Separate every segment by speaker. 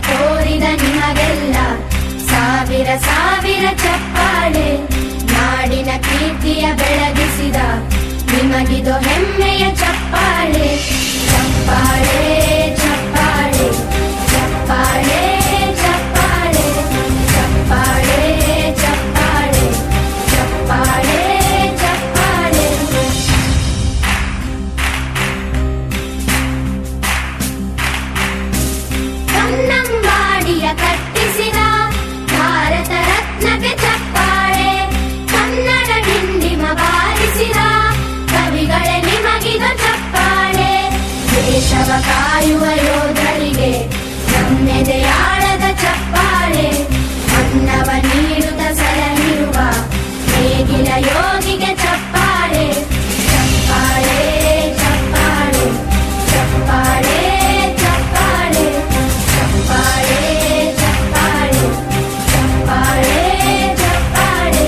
Speaker 1: ತೋರಿದ ನಿಮಗೆಲ್ಲ ಸಾವಿರ ಸಾವಿರ ಚಪ್ಪಾಳೆ. ನಾಡಿನ ಕೀರ್ತಿಯ ಬೆಳಗಿಸಿದ ನಿಮಗಿದು ಹೆಮ್ಮೆಯ ಚಪ್ಪಾಳೆ. ಚಪ್ಪಾಳೆ ಚಪ್ಪಾಳೆ ಚಪ್ಪಾಳೆ ಚಪ್ಪಾಳೆ ಚಪ್ಪಾಳೆ ಚಪ್ಪಾಳೆ ಚಪ್ಪಾಳೆ ಚಪ್ಪಾಳೆ. ಕನ್ನಂಬಾಡಿಯ ಕಟ್ಟಿಸಿದ ಭಾರತ ರತ್ನಕ್ಕೆ ಚಪ್ಪಾಳೆ. ಕನ್ನಡ ಡಿಂಡಿಮ ಬಾರಿಸಿದ ಕವಿಗಳೇ ನಿಮಗಿದು ಚಪ್ಪಾಳೆ. ದೇಶವ ಕಾಯುವ ಯೋಧರಿಗೆ ನಮ್ಮೆದೆಯಾಳದ ಚಪ್ಪಾಳೆ. ಅನ್ನವ ನೀಡುತ್ತ ಸಲಹಿರುವ ನೇಗಿಲ ಯೋಗಿಗೆ ಚಪ್ಪಾಳೆ. ಚಪ್ಪಾಳೆ ಚಪ್ಪಾಳೆ ಚಪ್ಪಾಳೆ ಚಪ್ಪಾಳೆ ಚಪ್ಪಾಳೆ ಚಪ್ಪಾಳೆ ಚಪ್ಪಾಳೆ ಚಪ್ಪಾಳೆ.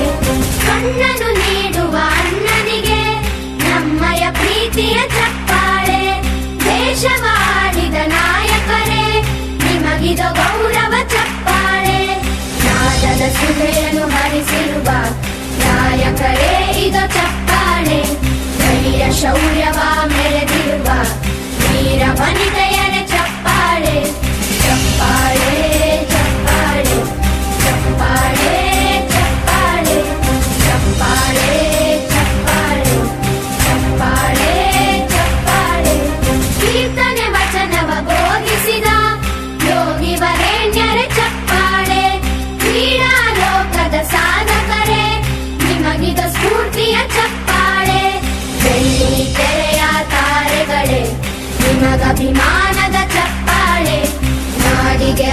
Speaker 1: ಕಣ್ಣನು ನೀಡುವ ಅಣ್ಣನಿಗೆ ನಮ್ಮಯ ಪ್ರೀತಿಯ ಚಪ್ಪಾಳೆ. ದೇಶವಾಡಿದ ನಾಯಕರೇ ನಿಮಗಿದು ಗೌರವ ಚಪ್ಪಾಳೆ. ನಾದದ ಸುಧೆಯನ್ನು ಹರಿಸಿರುವ ನಾಯಕರೇ ಇದು ಚಪ್ಪಾಳೆ. ಧೈರ್ಯ ಶೌರ್ಯವ ಮೆರೆದಿರುವ ವೀರ ವನಿತೆಯರ ಚಪ್ಪಾಳೆ. ಚಪ್ಪಾಳೆ ಚಪ್ಪಾಳೆ ಚಪ್ಪಾಳೆ ಚಪ್ಪಾಳೆ ಚಪ್ಪಾಳೆ ಚಪ್ಪಾಳೆ ಚಪ್ಪಾಳೆ ಚಪ್ಪಾಳೆ. ಕೀರ್ತನೆ ವಚನವ ಬೋಧಿಸಿದ ಯೋಗಿ ವರೇಣ್ಯರ ಚಪ್ಪಾಳೆ. ಕ್ರೀಡಾ ಲೋಕದ ಸಾಧಕರೇ ನಿಮಗಿದು ಸ್ಫೂರ್ತಿಯ ಚಪ್ಪಾಳೆ. ಬೆಳ್ಳಿ ತೆರೆಯ ತಾರೆಗಳೇ ನಿಮಗಭಿಮಾನದ ಚಪ್ಪಾಳೆ. ನಾಡಿಗೆ